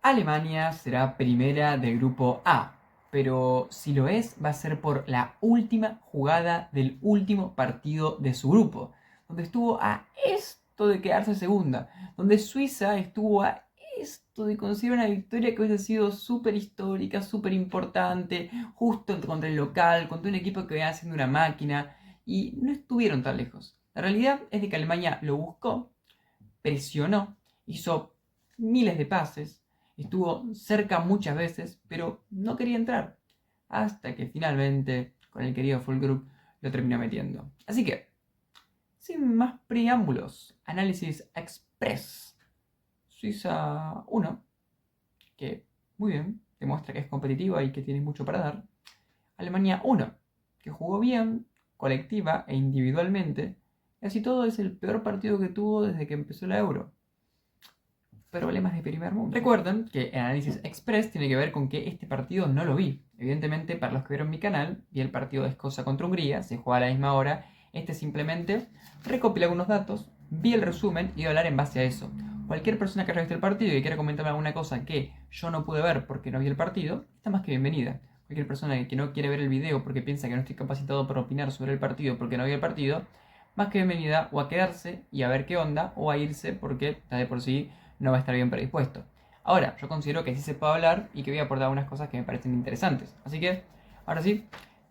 Alemania será primera del grupo A, pero si lo es, va a ser por la última jugada del último partido de su grupo, donde estuvo a esto de quedarse segunda, donde Suiza estuvo a esto de conseguir una victoria que hubiese sido súper histórica, súper importante, justo contra el local, contra un equipo que venía haciendo una máquina, y no estuvieron tan lejos. La realidad es de que Alemania lo buscó, presionó, hizo miles de pases, estuvo cerca muchas veces, pero no quería entrar. Hasta que finalmente, con el querido Fulgroup, lo terminó metiendo. Así que, sin más preámbulos, análisis express. Suiza 1, que muy bien, demuestra que es competitiva y que tiene mucho para dar. Alemania 1, que jugó bien, colectiva e individualmente, y así todo es el peor partido que tuvo desde que empezó la Euro. Problemas de primer mundo. Recuerden que el análisis express tiene que ver con que este partido no lo vi. Evidentemente, para los que vieron mi canal, vi el partido de Escocia contra Hungría, se juega a la misma hora. Este simplemente recopila algunos datos, vi el resumen y voy a hablar en base a eso. Cualquier persona que haya visto el partido y que quiera comentarme alguna cosa que yo no pude ver porque no vi el partido, está más que bienvenida. Cualquier persona que no quiere ver el video porque piensa que no estoy capacitado para opinar sobre el partido porque no vi el partido, más que bienvenida o a quedarse y a ver qué onda o a irse porque está de por sí no va a estar bien predispuesto. Ahora, yo considero que sí se puede hablar y que voy a aportar unas cosas que me parecen interesantes. Así que, ahora sí,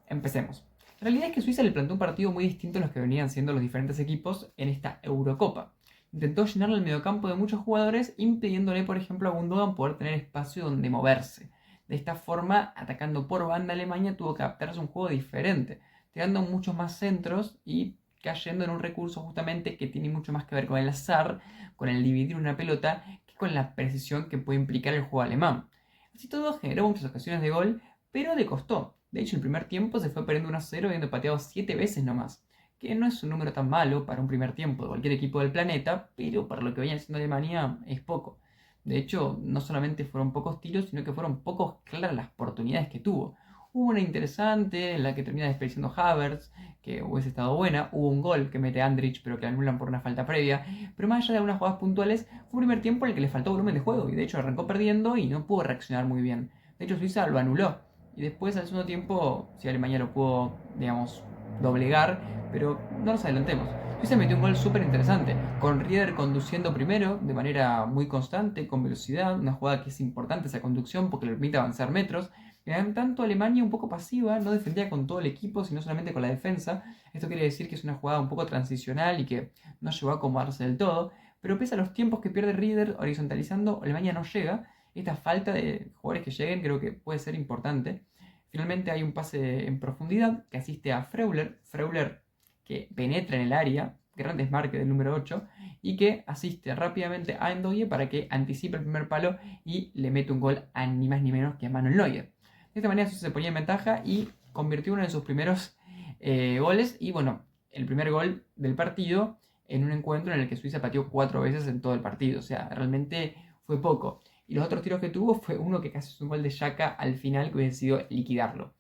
empecemos. La realidad es que Suiza le planteó un partido muy distinto a los que venían siendo los diferentes equipos en esta Eurocopa. Intentó llenarle el mediocampo de muchos jugadores, impidiéndole, por ejemplo, a Gundogan poder tener espacio donde moverse. De esta forma, atacando por banda, Alemania tuvo que adaptarse a un juego diferente, tirando muchos más centros y cayendo en un recurso justamente que tiene mucho más que ver con el azar, con el dividir una pelota, que con la precisión que puede implicar el juego alemán. Así todo generó muchas ocasiones de gol, pero le costó. De hecho, el primer tiempo se fue perdiendo 1-0 habiendo pateado 7 veces nomás, que no es un número tan malo para un primer tiempo de cualquier equipo del planeta, pero para lo que venía haciendo Alemania es poco. De hecho, no solamente fueron pocos tiros, sino que fueron pocos claras las oportunidades que tuvo. Hubo una interesante en la que termina desperdiciando Havertz, que hubiese estado buena. Hubo un gol que mete Andrich, pero que anulan por una falta previa. Pero más allá de algunas jugadas puntuales, fue un primer tiempo en el que le faltó volumen de juego. Y de hecho arrancó perdiendo y no pudo reaccionar muy bien. De hecho, Suiza lo anuló. Y después, al segundo tiempo, si Alemania lo pudo, digamos, doblegar. Pero no nos adelantemos. Suiza metió un gol súper interesante, con Rieder conduciendo primero de manera muy constante, con velocidad, una jugada que es importante esa conducción porque le permite avanzar metros. En tanto, Alemania un poco pasiva, no defendía con todo el equipo, sino solamente con la defensa. Esto quiere decir que es una jugada un poco transicional y que no llegó a acomodarse del todo. Pero pese a los tiempos que pierde Rieder horizontalizando, Alemania no llega. Esta falta de jugadores que lleguen creo que puede ser importante. Finalmente hay un pase en profundidad que asiste a Freuler. Freuler que penetra en el área, gran desmarque del número 8, y que asiste rápidamente a Endoye para que anticipe el primer palo y le mete un gol a ni más ni menos que a Manuel Neuer. De esta manera se ponía en ventaja y convirtió uno de sus primeros goles y bueno, el primer gol del partido en un encuentro en el que Suiza pateó 4 veces en todo el partido. O sea, realmente fue poco. Y los otros tiros que tuvo fue uno que casi es un gol de Xhaka al final que hubiese sido liquidarlo.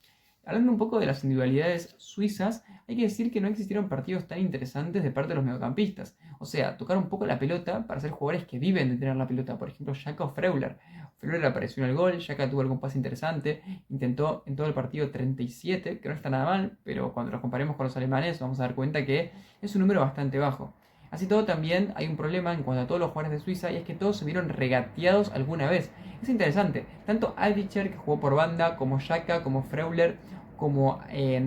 Hablando un poco de las individualidades suizas, hay que decir que no existieron partidos tan interesantes de parte de los mediocampistas. O sea, tocar un poco la pelota para ser jugadores que viven de tener la pelota. Por ejemplo, Xhaka o Freuler. Freuler apareció en el gol, Xhaka tuvo algún pase interesante, intentó en todo el partido 37, que no está nada mal, pero cuando los comparemos con los alemanes vamos a dar cuenta que es un número bastante bajo. Así todo también hay un problema en cuanto a todos los jugadores de Suiza y es que todos se vieron regateados alguna vez. Es interesante, tanto Aldicher que jugó por banda, como Xhaka, como Freuler, como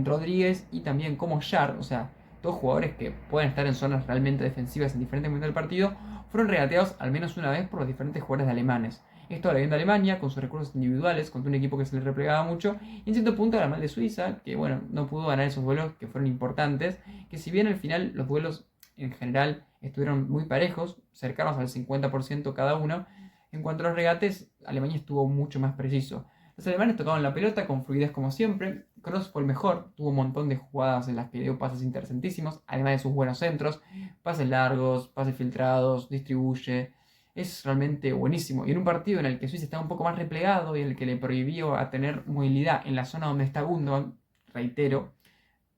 Rodríguez y también como Schär, o sea, todos jugadores que pueden estar en zonas realmente defensivas en diferentes momentos del partido, fueron regateados al menos una vez por los diferentes jugadores de alemanes. Esto la viendo Alemania con sus recursos individuales, contra un equipo que se le replegaba mucho, y en cierto punto era mal de Suiza, que bueno, no pudo ganar esos duelos que fueron importantes, que si bien al final los duelos en general estuvieron muy parejos, cercanos al 50% cada uno, en cuanto a los regates, Alemania estuvo mucho más preciso. Los alemanes tocaban la pelota con fluidez como siempre. Kroos fue el mejor, tuvo un montón de jugadas en las que dio pases interesantísimos, además de sus buenos centros, pases largos, pases filtrados, distribuye. Es realmente buenísimo. Y en un partido en el que Suiza estaba un poco más replegado y en el que le prohibió a tener movilidad en la zona donde está Gundogan, reitero,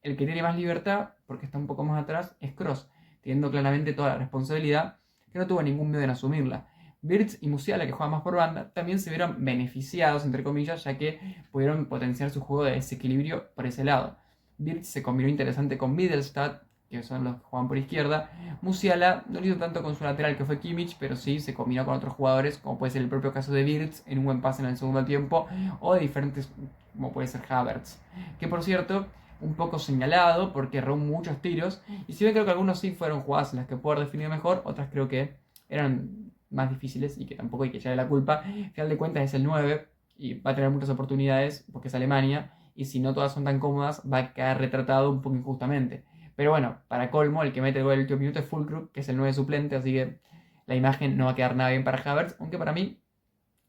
el que tiene más libertad, porque está un poco más atrás, es Kroos, teniendo claramente toda la responsabilidad, que no tuvo ningún miedo en asumirla. Wirtz y Musiala, que juegan más por banda, también se vieron beneficiados, entre comillas, ya que pudieron potenciar su juego de desequilibrio por ese lado. Wirtz se combinó interesante con Middlestad, que son los que juegan por izquierda. Musiala no lo hizo tanto con su lateral, que fue Kimmich, pero sí se combinó con otros jugadores, como puede ser el propio caso de Wirtz, en un buen pase en el segundo tiempo, o de diferentes, como puede ser Havertz, que por cierto, un poco señalado porque erró muchos tiros, y si bien creo que algunos sí fueron jugadas en las que pudo haber definido mejor, otras creo que eran más difíciles y que tampoco hay que echarle la culpa. Al final de cuentas es el 9 y va a tener muchas oportunidades porque es Alemania, y si no todas son tan cómodas va a quedar retratado un poco injustamente. Pero bueno, para colmo, el que mete el gol el último minuto es Füllkrug, que es el 9 suplente, así que la imagen no va a quedar nada bien para Havertz, aunque para mí,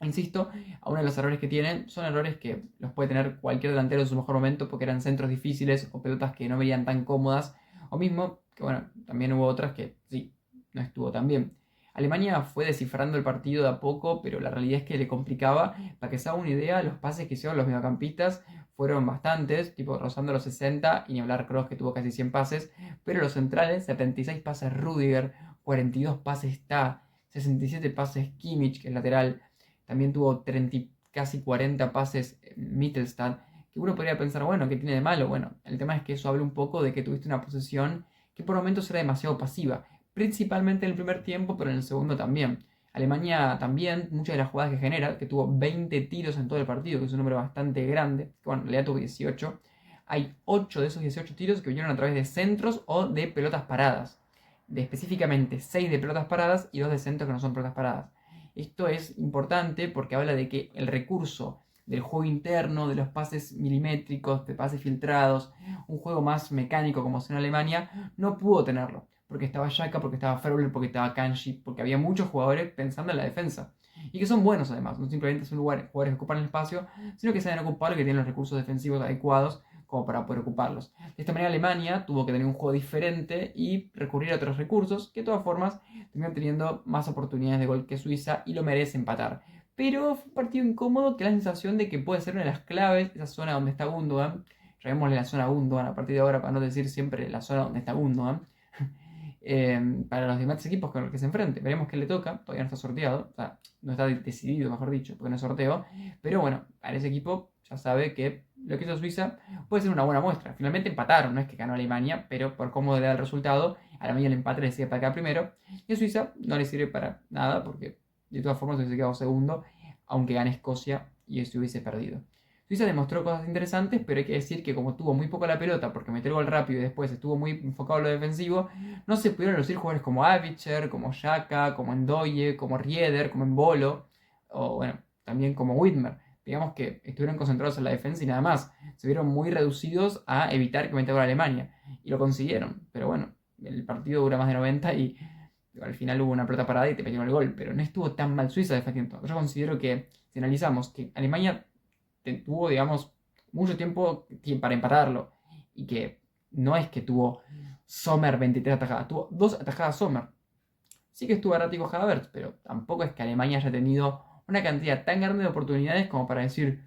insisto, uno de los errores que tienen son errores que los puede tener cualquier delantero en su mejor momento porque eran centros difíciles o pelotas que no veían tan cómodas, o mismo, que bueno, también hubo otras que sí, no estuvo tan bien. Alemania fue descifrando el partido de a poco, pero la realidad es que le complicaba. Para que se haga una idea, los pases que hicieron los mediocampistas fueron bastantes, tipo rozando los 60, y ni hablar Kroos, que tuvo casi 100 pases, pero los centrales, 76 pases Rudiger, 42 pases Ta, 67 pases Kimmich, que es lateral, también tuvo 30, casi 40 pases Mittelstadt, que uno podría pensar, bueno, ¿qué tiene de malo? Bueno, el tema es que eso habla un poco de que tuviste una posesión que por momentos era demasiado pasiva, principalmente en el primer tiempo, pero en el segundo también. Alemania también, muchas de las jugadas que genera, que tuvo 20 tiros en todo el partido, que es un número bastante grande, que bueno, en realidad tuvo 18, hay 8 de esos 18 tiros que vinieron a través de centros o de pelotas paradas. De específicamente 6 de pelotas paradas y 2 de centros que no son pelotas paradas. Esto es importante porque habla de que el recurso del juego interno, de los pases milimétricos, de pases filtrados, un juego más mecánico como es en Alemania, no pudo tenerlo. Porque estaba Xhaka, porque estaba Freuler, porque estaba Kanji, porque había muchos jugadores pensando en la defensa. Y que son buenos además, no simplemente son jugadores que ocupan el espacio, sino que saben ocupar y que tienen los recursos defensivos adecuados como para poder ocuparlos. De esta manera Alemania tuvo que tener un juego diferente y recurrir a otros recursos, que de todas formas terminan teniendo más oportunidades de gol que Suiza y lo merece empatar. Pero fue un partido incómodo que da la sensación de que puede ser una de las claves, esa zona donde está Gundogan. Llamémosle la zona Gundogan a partir de ahora para no decir siempre la zona donde está Gundogan. Para los demás equipos con los que se enfrente. Veremos qué le toca, todavía no está sorteado, o sea, no está decidido, mejor dicho, porque no es sorteo. Pero bueno, para ese equipo ya sabe que lo que hizo Suiza puede ser una buena muestra. Finalmente empataron, no es que ganó Alemania, pero por cómo le da el resultado, a Alemania el empate le sirve para quedar primero, y a Suiza no le sirve para nada, porque de todas formas hubiese quedado segundo, aunque gane Escocia y se hubiese perdido. Suiza demostró cosas interesantes, pero hay que decir que como tuvo muy poco la pelota, porque metió el gol rápido y después estuvo muy enfocado en lo defensivo, no se pudieron lucir jugadores como Avicher, como Xhaka, como Ndoye, como Rieder, como Embolo, o bueno, también como Whitmer. Digamos que estuvieron concentrados en la defensa y nada más. Se vieron muy reducidos a evitar que metiera gol Alemania. Y lo consiguieron. Pero bueno, el partido dura más de 90 y al final hubo una pelota parada y te metieron el gol. Pero no estuvo tan mal Suiza defendiendo. Yo considero que, si analizamos, que Alemania tuvo, digamos, mucho tiempo para empatarlo. Y que no es que tuvo Sommer 23 atajadas, tuvo 2 atajadas Sommer. Sí que estuvo errático Havertz, pero tampoco es que Alemania haya tenido una cantidad tan grande de oportunidades como para decir,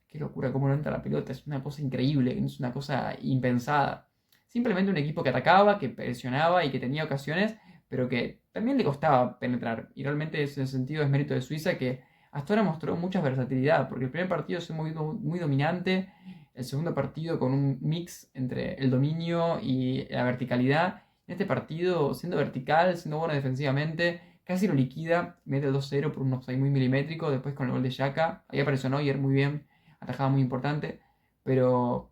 qué locura, cómo no entra la pelota, es una cosa increíble, es una cosa impensada. Simplemente un equipo que atacaba, que presionaba y que tenía ocasiones, pero que también le costaba penetrar. Y realmente en ese sentido es mérito de Suiza, que hasta ahora mostró mucha versatilidad, porque el primer partido se movió muy dominante, el segundo partido con un mix entre el dominio y la verticalidad. En este partido, siendo vertical, siendo bueno defensivamente, casi lo liquida, mete el 2-0 por un offside muy milimétrico, después con el gol de Xhaka, ahí apareció Neuer muy bien, atajada muy importante, pero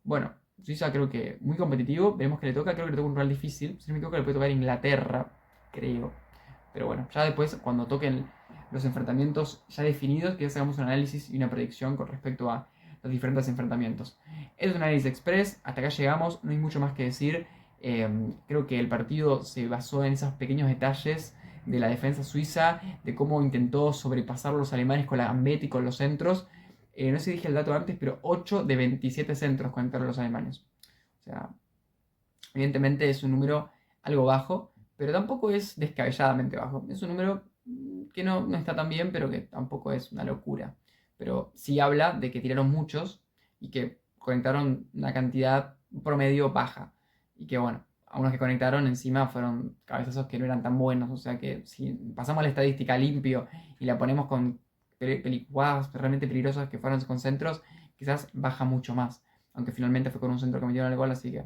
bueno, Suiza creo que muy competitivo, veremos que le toca, creo que le toca un rival difícil, si no me equivoco le puede tocar Inglaterra, creo, pero bueno, ya después cuando toquen los enfrentamientos ya definidos, que ya hagamos un análisis y una predicción con respecto a los diferentes enfrentamientos. Es un análisis express, hasta acá llegamos, no hay mucho más que decir. Creo que el partido se basó en esos pequeños detalles de la defensa suiza, de cómo intentó sobrepasar a los alemanes con la gambeta y con los centros. No sé si dije el dato antes, pero 8 de 27 centros conectaron los alemanes. O sea, evidentemente es un número algo bajo, pero tampoco es descabelladamente bajo. Es un número que no está tan bien, pero que tampoco es una locura. Pero sí habla de que tiraron muchos y que conectaron una cantidad promedio baja. Y que bueno, algunos que conectaron encima fueron cabezazos que no eran tan buenos. O sea que si pasamos la estadística limpio y la ponemos con jugadas realmente peligrosas que fueron con centros, quizás baja mucho más. Aunque finalmente fue con un centro que metieron el gol, así que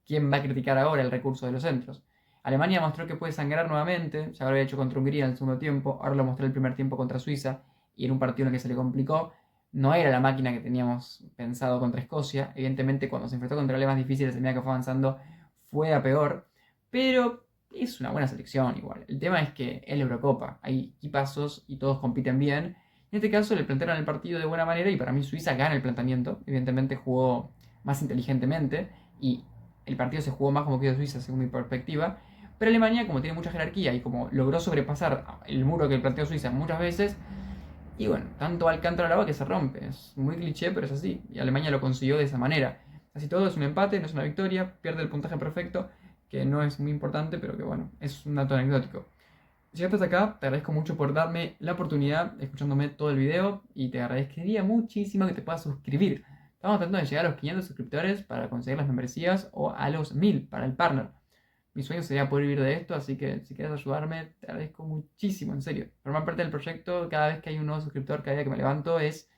¿quién va a criticar ahora el recurso de los centros? Alemania mostró que puede sangrar nuevamente, ya lo había hecho contra Hungría en el segundo tiempo, ahora lo mostró el primer tiempo contra Suiza, y en un partido en el que se le complicó. No era la máquina que teníamos pensado contra Escocia, evidentemente cuando se enfrentó contra rivales más difíciles a medida que fue avanzando fue a peor, pero es una buena selección igual. El tema es que es la Eurocopa, hay equipazos y todos compiten bien. En este caso le plantearon el partido de buena manera y para mí Suiza gana el planteamiento, evidentemente jugó más inteligentemente y el partido se jugó más como que Suiza según mi perspectiva. Pero Alemania, como tiene mucha jerarquía y como logró sobrepasar el muro que planteó Suiza muchas veces, y bueno, tanto va el canto al agua que se rompe. Es muy cliché, pero es así. Y Alemania lo consiguió de esa manera. Así todo es un empate, no es una victoria, pierde el puntaje perfecto, que no es muy importante, pero que bueno, es un dato anecdótico. Si llegaste hasta acá, te agradezco mucho por darme la oportunidad, escuchándome todo el video, y te agradecería muchísimo que te puedas suscribir. Estamos tratando de llegar a los 500 suscriptores para conseguir las membresías o a los 1000 para el partner. Mi sueño sería poder vivir de esto, así que si quieres ayudarme, te agradezco muchísimo, en serio. Formar parte del proyecto, cada vez que hay un nuevo suscriptor, cada día que me levanto, es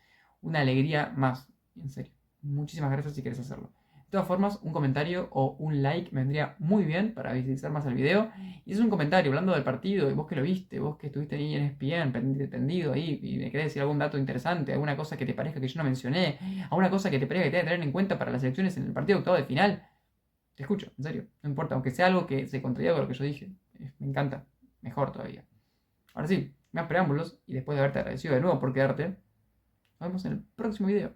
una alegría más, en serio. Muchísimas gracias si quieres hacerlo. De todas formas, un comentario o un like me vendría muy bien para visibilizar más el video. Y es un comentario hablando del partido, y vos que lo viste, vos que estuviste ahí en ESPN, tendido ahí, y me querés decir algún dato interesante, alguna cosa que te parezca que yo no mencioné, alguna cosa que te parezca que te que tener en cuenta para las elecciones en el partido de octavo de final. Te escucho, en serio, no importa, aunque sea algo que se contradiga con lo que yo dije. Me encanta, mejor todavía. Ahora sí, más preámbulos, y después de haberte agradecido de nuevo por quedarte, nos vemos en el próximo video.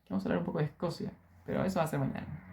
Vamos a hablar un poco de Escocia, pero eso va a ser mañana.